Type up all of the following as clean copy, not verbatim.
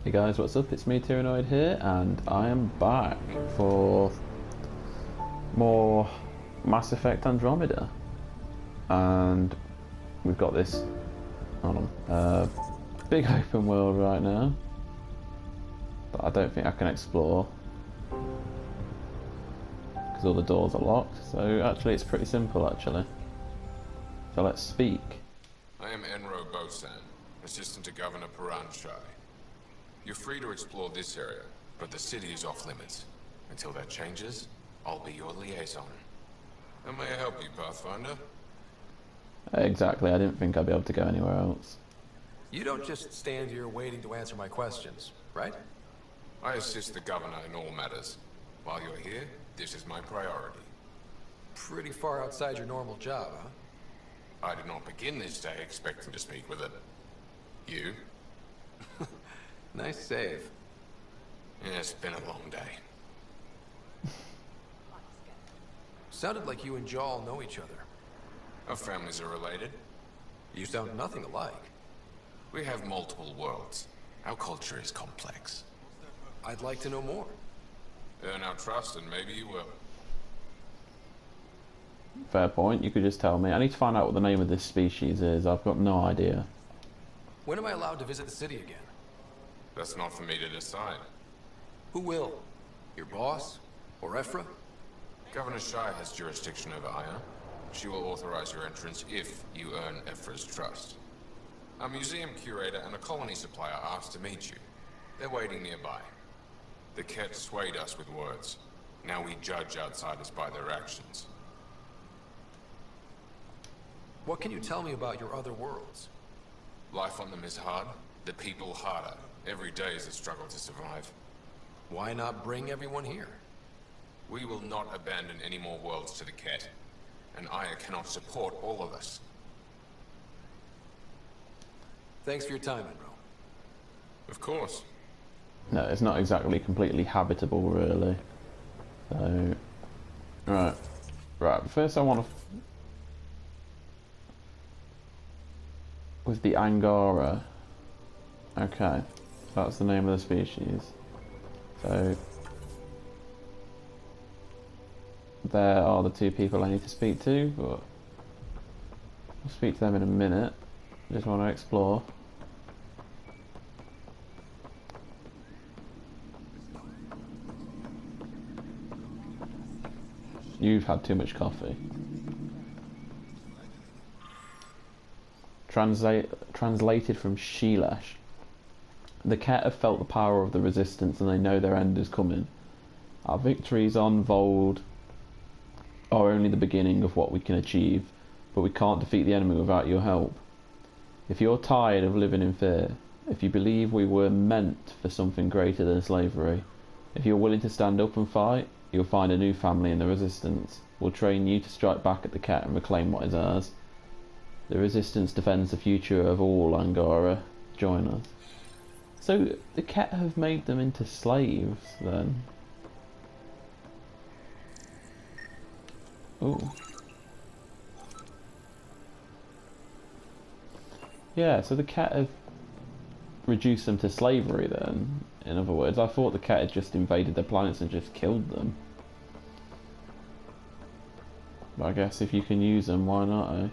Hey guys, what's up? It's me, Tyrannoid here, and I am back for more Mass Effect Andromeda. And we've got this, hold on, big open world right now, but I don't think I can explore because all the doors are locked. So actually it's pretty simple actually. So let's speak. I am Enro Bosan, Assistant to Governor Piranshai. You're free to explore this area, but the city is off limits. Until that changes, I'll be your liaison. How may I help you, Pathfinder? Exactly, I didn't think I'd be able to go anywhere else. You don't just stand here waiting to answer my questions, right? I assist the Governor in all matters. While you're here, this is my priority. Pretty far outside your normal job, huh? I did not begin this day expecting to speak with it. You? Nice save. Yeah, it's been a long day. Sounded like you and Jaal know each other. Our families are related. You sound nothing alike. We have multiple worlds. Our culture is complex. I'd like to know more. Earn our trust and maybe you will. Fair point, you could just tell me. I need to find out what the name of this species is. I've got no idea. When am I allowed to visit the city again? That's not for me to decide. Who will? Your boss? Or Ephra? Governor Shai has jurisdiction over Aya. She will authorize your entrance if you earn Ephra's trust. A museum curator and a colony supplier asked to meet you. They're waiting nearby. The Ket swayed us with words. Now we judge outsiders by their actions. What can you tell me about your other worlds? Life on them is hard, the people harder. Every day is a struggle to survive. Why not bring everyone here? We will not abandon any more worlds to the Ket, and Aya cannot support all of us. Thanks for your time, Enro. Of course. No, it's not exactly completely habitable, really. So, right. First, I want to, with the Angara. Okay, that's the name of the species. So, there are the two people I need to speak to, but I'll speak to them in a minute. I just want to explore. You've had too much coffee. Translated from Sheelash. The Ket have felt the power of the Resistance and they know their end is coming. Our victories on Vold are only the beginning of what we can achieve, but we can't defeat the enemy without your help. If you're tired of living in fear, if you believe we were meant for something greater than slavery, if you're willing to stand up and fight, you'll find a new family in the Resistance. We'll train you to strike back at the Ket and reclaim what is ours. The Resistance defends the future of all Angara. Join us. So, the Ket have made them into slaves, then? Ooh. Yeah, so the Ket have reduced them to slavery, then? In other words, I thought the Ket had just invaded their planets and just killed them. But I guess if you can use them, why not, eh?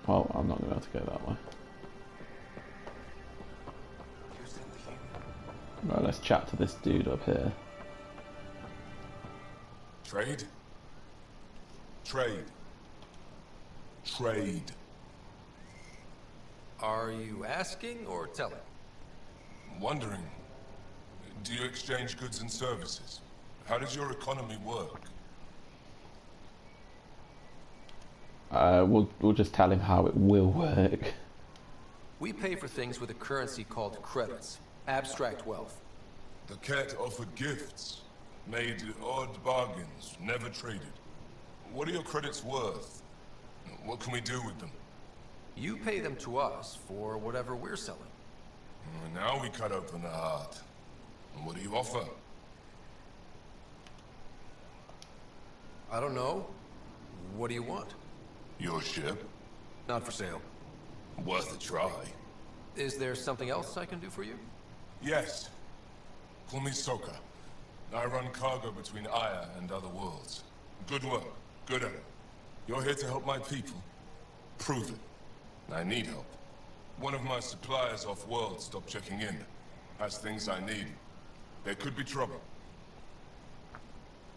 Well, I'm not going to be able to go that way. Right, let's chat to this dude up here. Trade? Trade. Trade. Are you asking or telling? I'm wondering, do you exchange goods and services? How does your economy work? We'll just tell him how it will work. We pay for things with a currency called credits. Abstract wealth. The Ket offered gifts, made odd bargains, never traded. What are your credits worth? What can we do with them? You pay them to us for whatever we're selling. Now we cut open the heart. And what do you offer? I don't know. What do you want? Your ship? Not for sale. Worth a try. Is there something else I can do for you? Yes. Call me Soka. I run cargo between Aya and other worlds. Good work. Good at it. You're here to help my people. Prove it. I need help. One of my suppliers off-world stopped checking in. Has things I need. There could be trouble.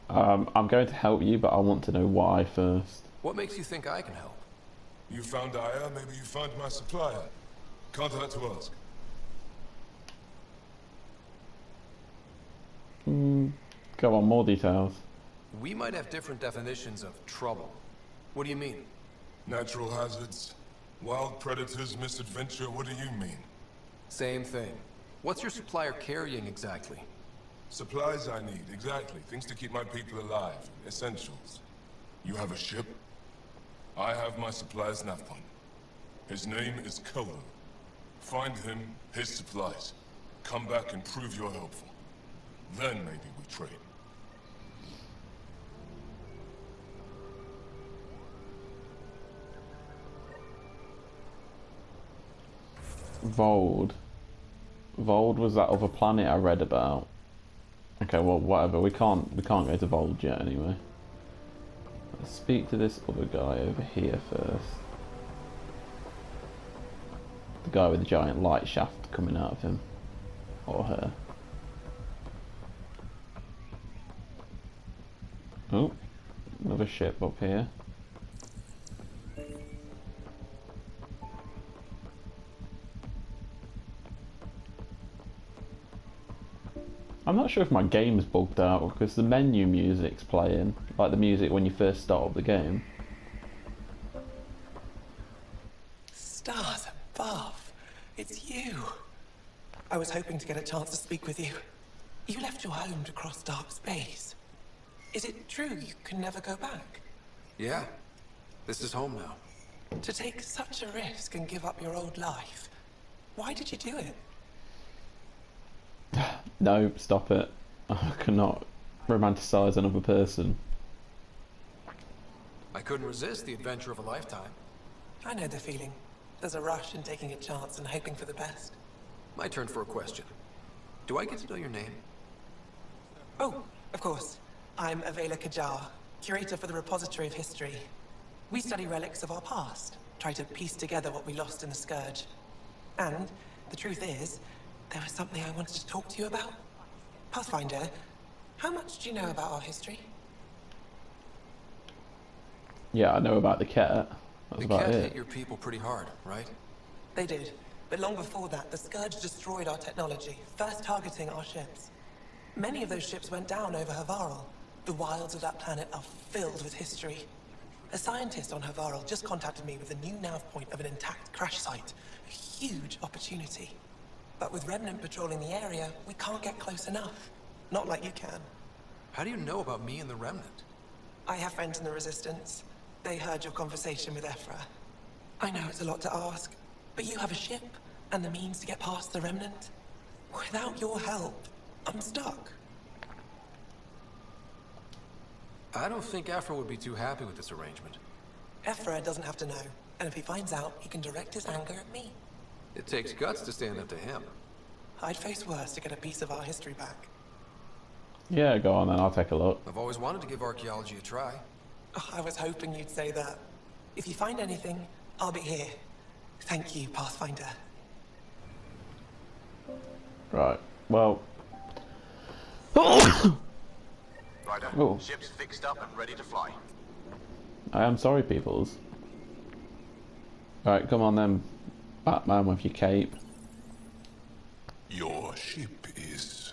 I'm going to help you, but I want to know why first. What makes you think I can help? You found Aya, maybe you found my supplier. Can't hurt to ask. Go on, more details. We might have different definitions of trouble. What do you mean? Natural hazards, wild predators, misadventure, what do you mean? Same thing. What's your supplier carrying exactly? Supplies I need, exactly. Things to keep my people alive. Essentials. You have a ship? I have my supplier's nav point. His name is Kolo. Find him, his supplies. Come back and prove you're helpful. Then maybe we trade. Vold. Vold was that other planet I read about. Okay, well, whatever. We can't go to Vold yet, anyway. Let's speak to this other guy over here first. The guy with the giant light shaft coming out of him, or her. Oh, another ship up here. I'm not sure if my game's bugged out because the menu music's playing, like the music when you first start up the game. Stars above, it's you. I was hoping to get a chance to speak with you. You left your home to cross dark space. Is it true you can never go back? Yeah. This is home now. To take such a risk and give up your old life, why did you do it? No, stop it. I cannot romanticize another person. I couldn't resist the adventure of a lifetime. I know the feeling. There's a rush in taking a chance and hoping for the best. My turn for a question. Do I get to know your name? Oh, of course. I'm Avela Kajar, curator for the Repository of History. We study relics of our past, try to piece together what we lost in the Scourge. And the truth is, there was something I wanted to talk to you about. Pathfinder, how much do you know about our history? Yeah, I know about the cat. That's The about cat it. hit your people pretty hard, right? They did. But long before that, the Scourge destroyed our technology, first targeting our ships. Many of those ships went down over Havarl. The wilds of that planet are filled with history. A scientist on Havarl just contacted me with a new nav point of an intact crash site. A huge opportunity. But with Remnant patrolling the area, we can't get close enough. Not like you can. How do you know about me and the Remnant? I have friends in the Resistance. They heard your conversation with Ephra. I know it's a lot to ask, but you have a ship and the means to get past the Remnant. Without your help, I'm stuck. I don't think Afro would be too happy with this arrangement. Ephra doesn't have to know, and if he finds out, he can direct his anger at me. It takes guts to stand up to him. I'd face worse to get a piece of our history back. Yeah, go on then, I'll take a look. I've always wanted to give archaeology a try. Oh, I was hoping you'd say that. If you find anything, I'll be here. Thank you, Pathfinder. Right, well... Ryder, Oh. ship's fixed up and ready to fly. I am sorry, peoples. Right, come on then, Batman with your cape. Your ship is...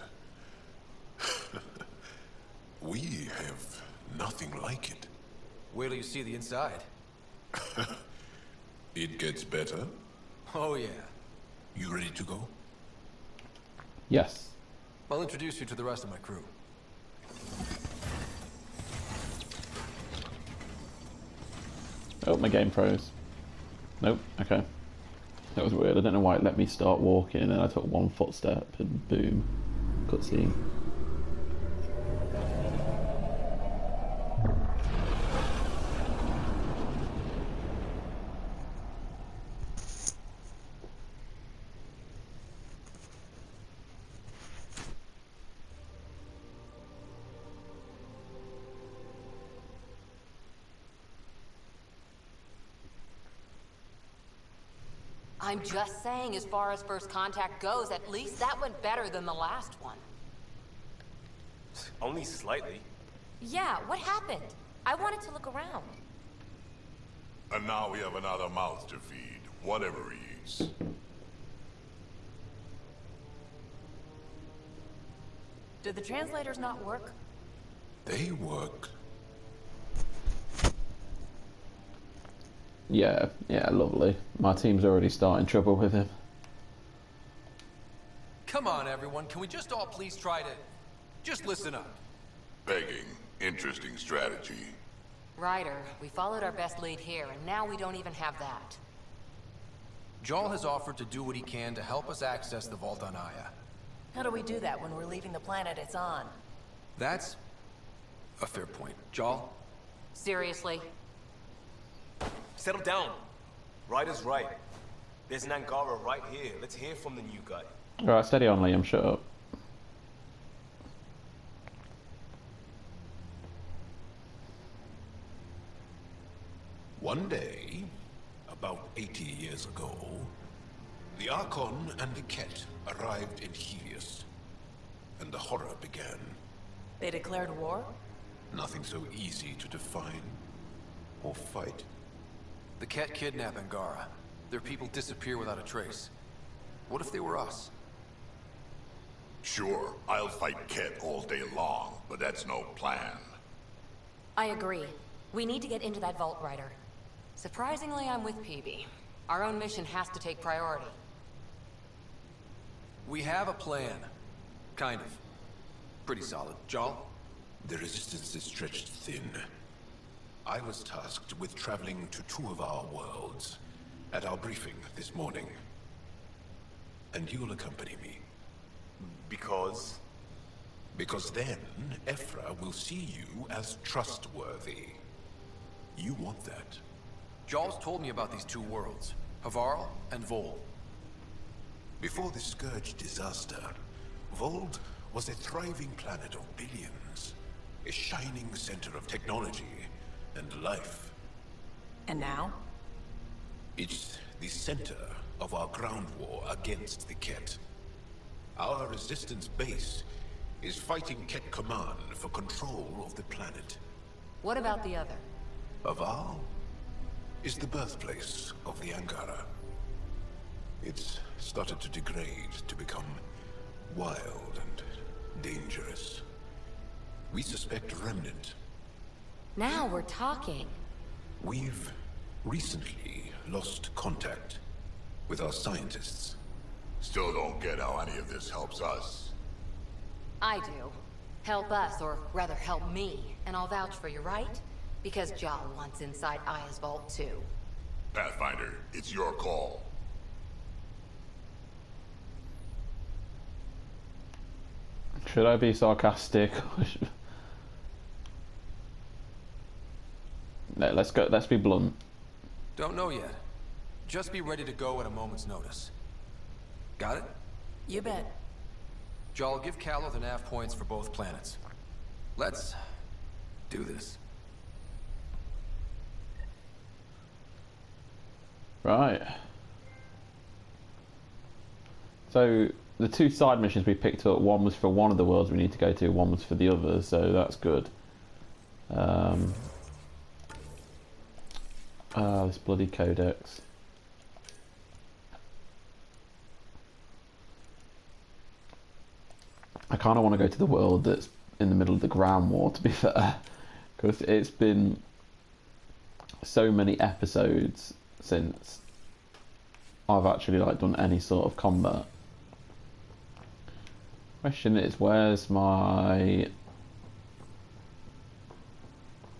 We have nothing like it. Wait till you see the inside. It gets better. Oh yeah. You ready to go? Yes. I'll introduce you to the rest of my crew. Oh, my game froze. Nope, okay. That was weird. I don't know why it let me start walking and then I took one footstep and boom. Cutscene. I'm just saying, as far as first contact goes, at least that went better than the last one. Only slightly. Yeah, what happened? I wanted to look around. And now we have another mouth to feed, whatever he eats. Did the translators not work? They work. Yeah, lovely. My team's already starting trouble with him. Come on, everyone. Can we just all please try to... just listen up? Begging. Interesting strategy. Ryder, we followed our best lead here, and now we don't even have that. Jaal has offered to do what he can to help us access the vault on Aya. How do we do that when we're leaving the planet it's on? That's a fair point. Jaal? Seriously? Settle down. Ryder's right. There's an Angara right here. Let's hear from the new guy. Alright, steady on, Liam, shut up. One day, about 80 years ago, the Archon and the Ket arrived in Helios, and the horror began. They declared war? Nothing so easy to define or fight. The Ket kidnap Angara. Their people disappear without a trace. What if they were us? Sure, I'll fight Ket all day long, but that's no plan. I agree. We need to get into that vault, Ryder. Surprisingly, I'm with PB. Our own mission has to take priority. We have a plan. Kind of. Pretty solid. Jaal? The resistance is stretched thin. I was tasked with traveling to two of our worlds at our briefing this morning. And you'll accompany me. Because? Because then, Ephra will see you as trustworthy. You want that. Jaal's told me about these two worlds. Havarl and Vol. Before the Scourge disaster, Vold was a thriving planet of billions. A shining center of technology and life. And now? It's the center of our ground war against the Ket. Our resistance base is fighting Ket Command for control of the planet. What about the other? Havarl is the birthplace of the Angara. It's started to degrade, to become wild and dangerous. We suspect a remnant. Now we're talking. We've recently lost contact with our scientists. Still don't get how any of this helps us. I do. Help us, or rather help me, and I'll vouch for you, right? Because Jaal wants inside Aya's vault too. Pathfinder, it's your call. Should I be sarcastic? No, let's be blunt. Don't know yet. Just be ready to go at a moment's notice. Got it? You bet. Jaal, give Calo the nav points for both planets. Let's do this. Right. So the two side missions we picked up, one was for one of the worlds we need to go to, one was for the other, so that's good. This bloody codex. I kind of want to go to the world that's in the middle of the ground war, to be fair, because it's been so many episodes since I've actually done any sort of combat. Question is, where's my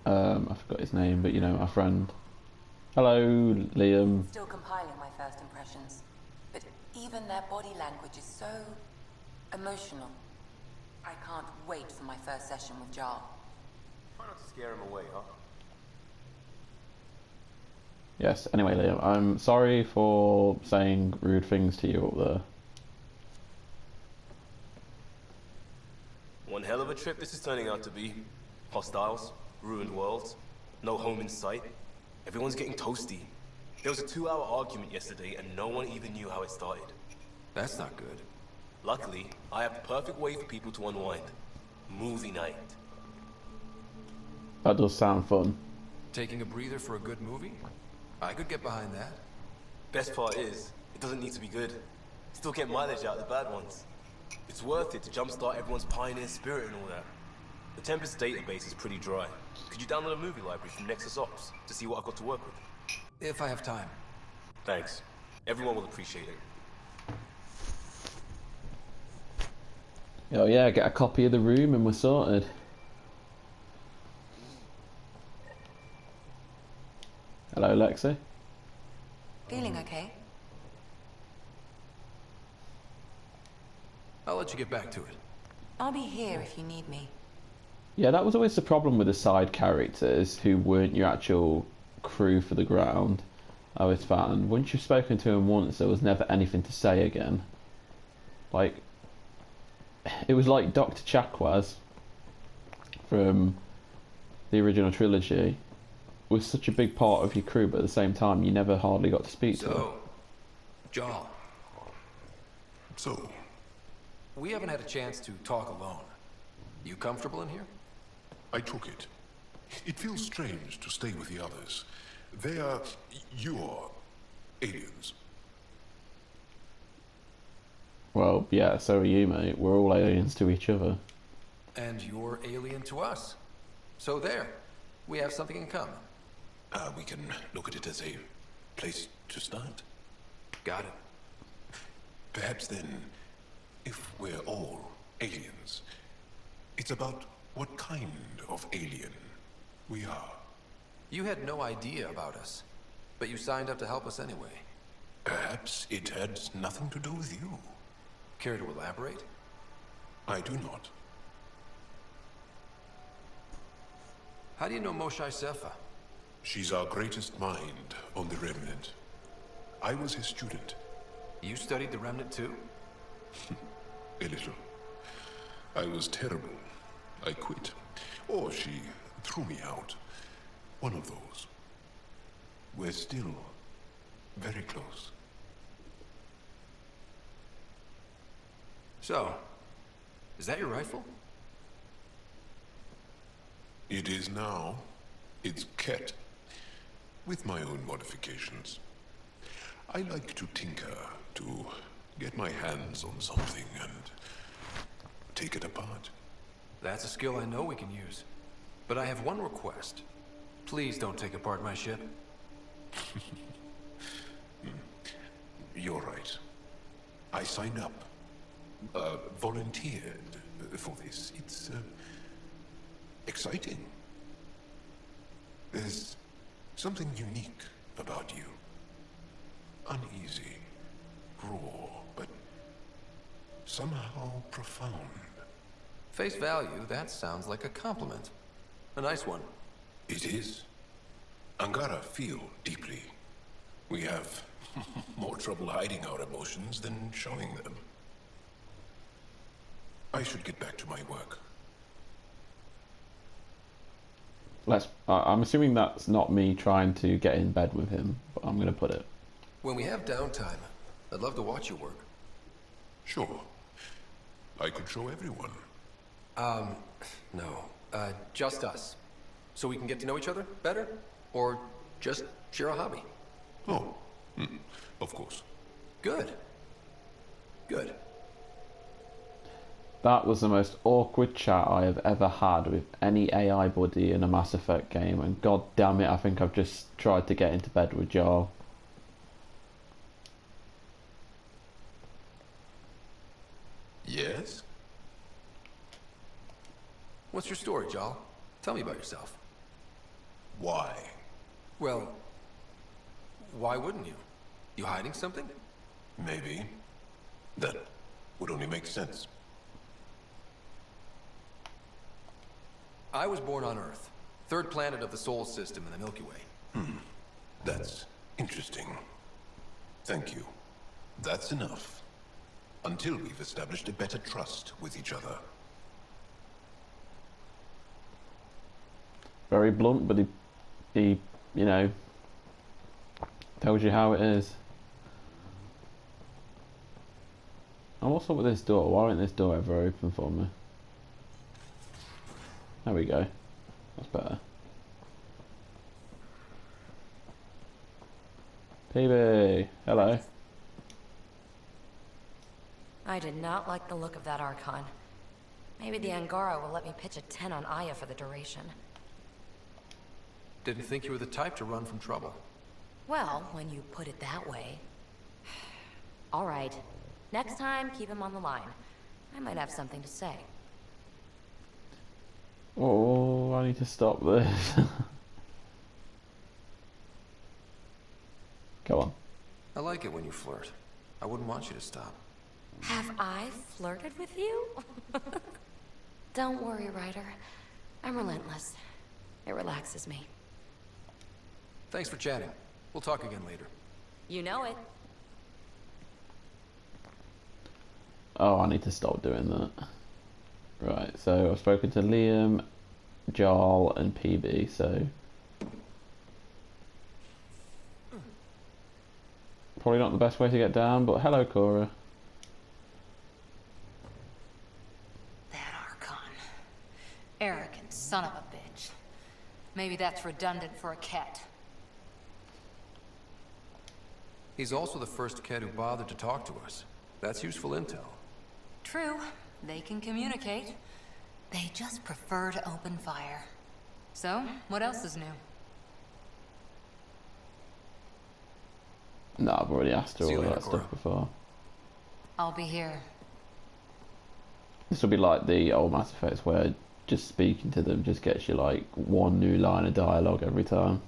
I forgot his name, but you know, my friend. Hello, Liam. Still compiling my first impressions. But even their body language is so emotional. I can't wait for my first session with Jaal. Try not to scare him away, huh? Yes, anyway, Liam, I'm sorry for saying rude things to you up there. One hell of a trip this is turning out to be. Hostiles, ruined worlds, no home in sight. Everyone's getting toasty. There was a 2-hour argument yesterday and no one even knew how it started. That's not good. Luckily, I have the perfect way for people to unwind. Movie night. That does sound fun. Taking a breather for a good movie? I could get behind that. Best part is, it doesn't need to be good. Still get mileage out of the bad ones. It's worth it to jumpstart everyone's pioneer spirit and all that. The Tempest database is pretty dry. Could you download a movie library from Nexus Ops to see what I've got to work with? If I have time. Thanks. Everyone will appreciate it. Oh yeah, get a copy of The Room and we're sorted. Hello, Lexi. Feeling okay? I'll let you get back to it. I'll be here if you need me. Yeah, that was always the problem with the side characters who weren't your actual crew for the ground. I always found once you've spoken to them once, there was never anything to say again. Like, it was like Dr. Chakwas from the original trilogy was such a big part of your crew, but at the same time, you never hardly got to speak to them. So, Jaal. So, We haven't had a chance to talk alone. You comfortable in here? I took it. It feels strange to stay with the others. They are your aliens. Well, yeah, so are you, mate. We're all aliens to each other. And you're alien to us. So there. We have something in common. We can look at it as a place to start. Got it. Perhaps then, if we're all aliens, it's about what kind of alien we are. You had no idea about us, but you signed up to help us anyway. Perhaps it had nothing to do with you. Care to elaborate? I do not. How do you know Moshae Sefa? She's our greatest mind on the Remnant. I was his student. You studied the Remnant too? A little. I was terrible. I quit. Or she threw me out. One of those. We're still very close. So, is that your rifle? It is now. It's Ket. With my own modifications. I like to tinker, to get my hands on something and take it apart. That's a skill I know we can use. But I have one request. Please don't take apart my ship. You're right. I signed up. Volunteered for this. It's exciting. There's something unique about you. Uneasy, raw, but somehow profound. Face value, that sounds like a compliment. A nice one. It is. Angara feel deeply. We have more trouble hiding our emotions than showing them. I should get back to my work. I'm assuming that's not me trying to get in bed with him, but I'm going to put it. When we have downtime, I'd love to watch you work. Sure. I could show everyone. No. Just us. So we can get to know each other better? Or just share a hobby? Oh, of course. Good. Good. That was the most awkward chat I have ever had with any AI buddy in a Mass Effect game, and god damn it, I think I've just tried to get into bed with Jaal. Yes? What's your story, Jaal? Tell me about yourself. Why? Well, why wouldn't you? You hiding something? Maybe. That would only make sense. I was born on Earth, third planet of the Sol system in the Milky Way. That's interesting. Thank you. That's enough. Until we've established a better trust with each other. Very blunt, but he you know, Tells you how it is. Oh, what's up with this door? Why won't this door ever open for me? There we go. That's better. PB, hello. I did not like the look of that Archon. Maybe the Angara will let me pitch a 10 on Aya for the duration. Didn't think you were the type to run from trouble. Well, when you put it that way. All right. Next time, keep him on the line. I might have something to say. Oh, I need to stop this. Go on. I like it when you flirt. I wouldn't want you to stop. Have I flirted with you? Don't worry, Ryder. I'm relentless. It relaxes me. Thanks for chatting. We'll talk again later. You know it. Oh, I need to stop doing that. Right, so I've spoken to Liam, Jaal, and PB, so... Probably not the best way to get down, but hello, Cora. That Archon. Arrogant son of a bitch. Maybe that's redundant for a cat. He's also the first kid who bothered to talk to us. That's useful intel. True. They can communicate. They just prefer to open fire. So, what else is new? No, I've already asked her See you all later, that Cora. stuff before. I'll be here. This will be like the old Mass Effects where just speaking to them just gets you like one new line of dialogue every time.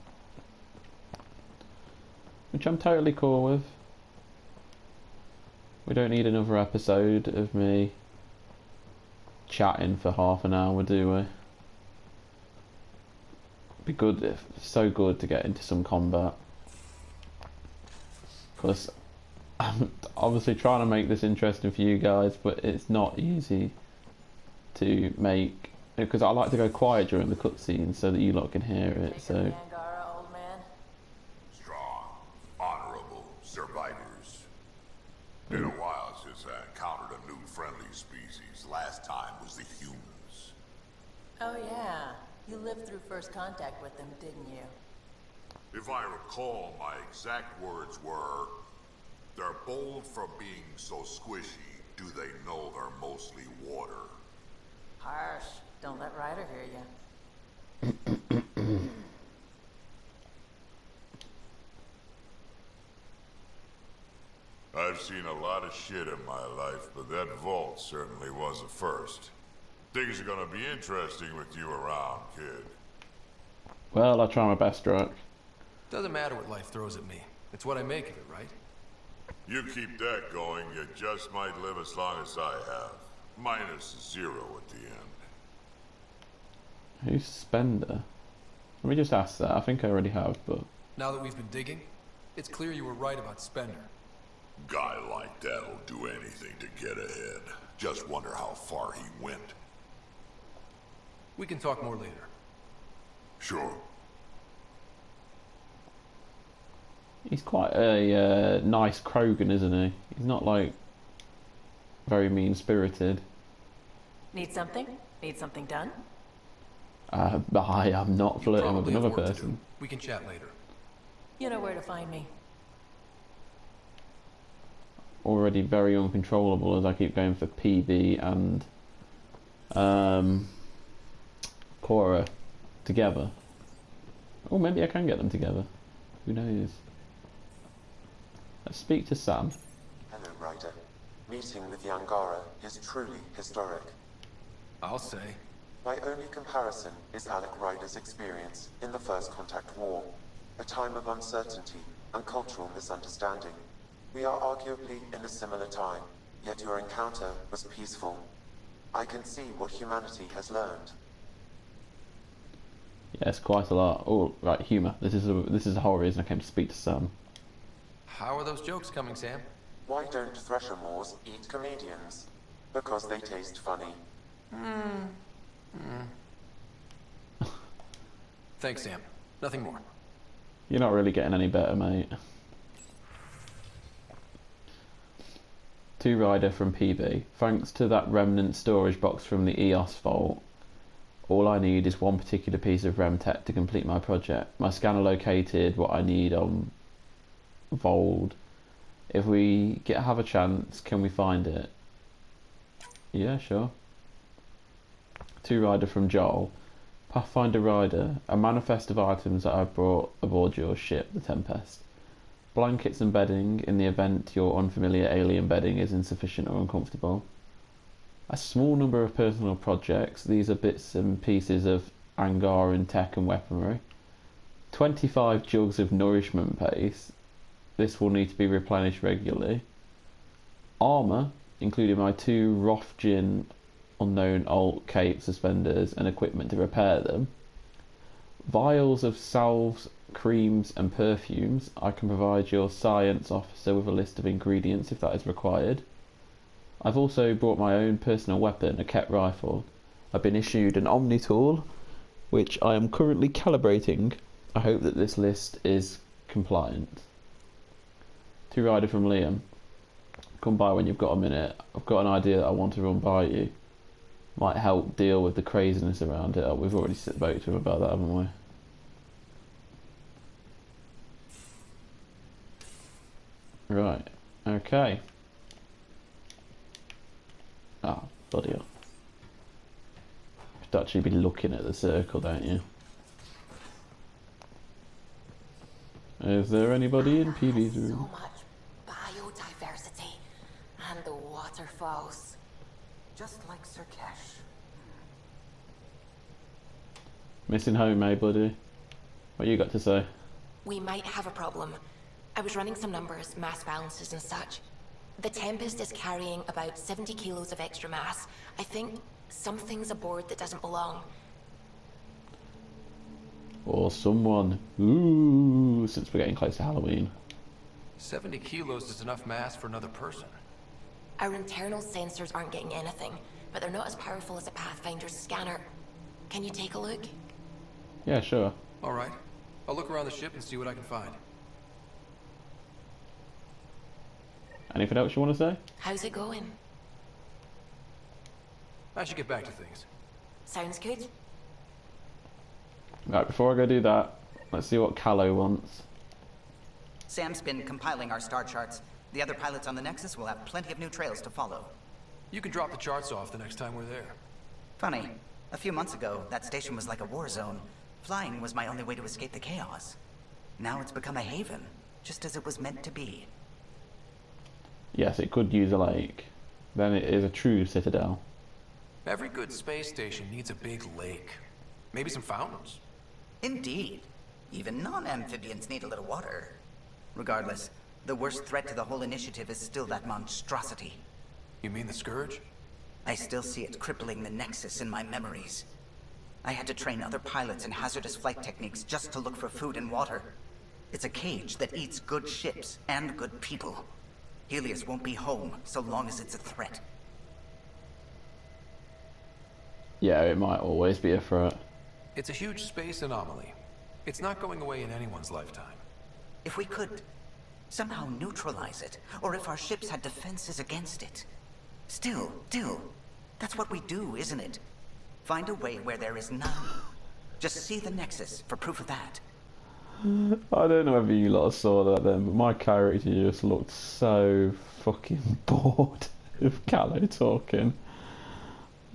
Which I'm totally cool with. We don't need another episode of me chatting for half an hour, do we? Be good, if so good to get into some combat. Because I'm obviously trying to make this interesting for you guys, but it's not easy to make, because I like to go quiet during the cutscenes so that you lot can hear it. So Angara, old man. Strong, honorable survivors. Been a while since I encountered a new friendly species. Last time was the humans. Oh yeah, you lived through first contact with them, didn't you? If I recall, my exact words were, "They're bold for being so squishy. Do they know they're mostly water?" Harsh. Don't let Ryder hear you. I've seen a lot of shit in my life, but that vault certainly was a first. Things are gonna be interesting with you around, kid. well, I'll try my best, Rock. Doesn't matter what life throws at me. It's what I make of it, right? You keep that going, you just might live as long as I have. Minus 0 at the end. Who's Spender? Let me just ask that. I think I already have, but Now that we've been digging, it's clear you were right about Spender. Guy like that'll do anything to get ahead. Just wonder how far he went. We can talk more later. Sure. he's quite a nice Krogan, isn't he? He's not like very mean-spirited. Need something? Need something done? I am not flirting with Probably have another work to do. person. We can chat later. You know where to find me. Already very uncontrollable as I keep going for PB and Cora together. Oh, maybe I can get them together. Who knows? Let's speak to Sam. Hello, Ryder. Meeting with the Angara is truly historic. I'll say. My only comparison is Alec Ryder's experience in the First Contact War, a time of uncertainty and cultural misunderstanding. We are arguably in a similar time, yet your encounter was peaceful. I can see what humanity has learned. Yes, quite a lot. Oh, right, humour. This is the whole reason I came to speak to Sam. How are those jokes coming, Sam? Why don't Threshermoors eat comedians? Because they taste funny. Thanks, Sam. Nothing more. You're not really getting any better, mate. Two Rider from PB. Thanks to that remnant storage box from the EOS vault, all I need is one particular piece of REM tech to complete my project. My scanner located what I need on Vold. If we have a chance, can we find it? Yeah, sure. Two Rider from Jaal. Pathfinder Rider. A manifest of items that I've brought aboard your ship, the Tempest. Blankets and bedding in the event your unfamiliar alien bedding is insufficient or uncomfortable. A small number of personal projects. These are bits and pieces of Angaran tech and weaponry. 25 jugs of nourishment paste. This will need to be replenished regularly. Armour, including my 2 Rothgin unknown alt cape suspenders and equipment to repair them. Vials of salves, creams and perfumes. I can provide your science officer with a list of ingredients if that is required. I've also brought my own personal weapon, a Ket rifle. I've been issued an Omni tool, which I am currently calibrating. I hope that this list is compliant. Two Rider from Liam. Come by when you've got a minute. I've got an idea that I want to run by you. Might help deal with the craziness around it. We've already spoke to him about that, haven't we? Right. Okay. Ah, bloody hell. You should actually be looking at the circle, don't you? Is there anybody in PV's room? So much biodiversity and the waterfalls. Just like Sirkesh. Missing home, eh, buddy? What you got to say? We might have a problem. I was running some numbers, mass balances and such. The Tempest is carrying about 70 kilos of extra mass. I think something's aboard that doesn't belong. Or someone. Ooh, since we're getting close to Halloween. 70 kilos is enough mass for another person. Our internal sensors aren't getting anything, but they're not as powerful as a Pathfinder's scanner. Can you take a look? Yeah, sure. Alright. I'll look around the ship and see what I can find. Anything else you want to say? How's it going? I should get back to things. Sounds good. Right, before I go do that, let's see what Callow wants. Sam's been compiling our star charts. The other pilots on the Nexus will have plenty of new trails to follow. You can drop the charts off the next time we're there. Funny, a few months ago, that station was like a war zone. Flying was my only way to escape the chaos. Now it's become a haven, just as it was meant to be. Yes, it could use a lake. Then it is a true citadel. Every good space station needs a big lake. Maybe some fountains. Indeed. Even non-amphibians need a little water. Regardless, the worst threat to the whole initiative is still that monstrosity. You mean the Scourge? I still see it crippling the Nexus in my memories. I had to train other pilots in hazardous flight techniques just to look for food and water. It's a cage that eats good ships and good people. Helios won't be home so long as it's a threat. Yeah, it might always be a threat. It's a huge space anomaly. It's not going away in anyone's lifetime. If we could somehow neutralize it, or if our ships had defenses against it. Still, that's what we do, isn't it? Find a way where there is none. Just see the Nexus for proof of that. I don't know whether you lot saw that then, but my character just looked so fucking bored of Callow talking.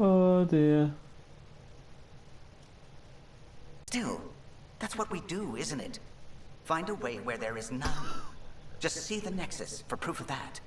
Oh dear. Still, that's what we do, isn't it? Find a way where there is none. Just see the Nexus for proof of that.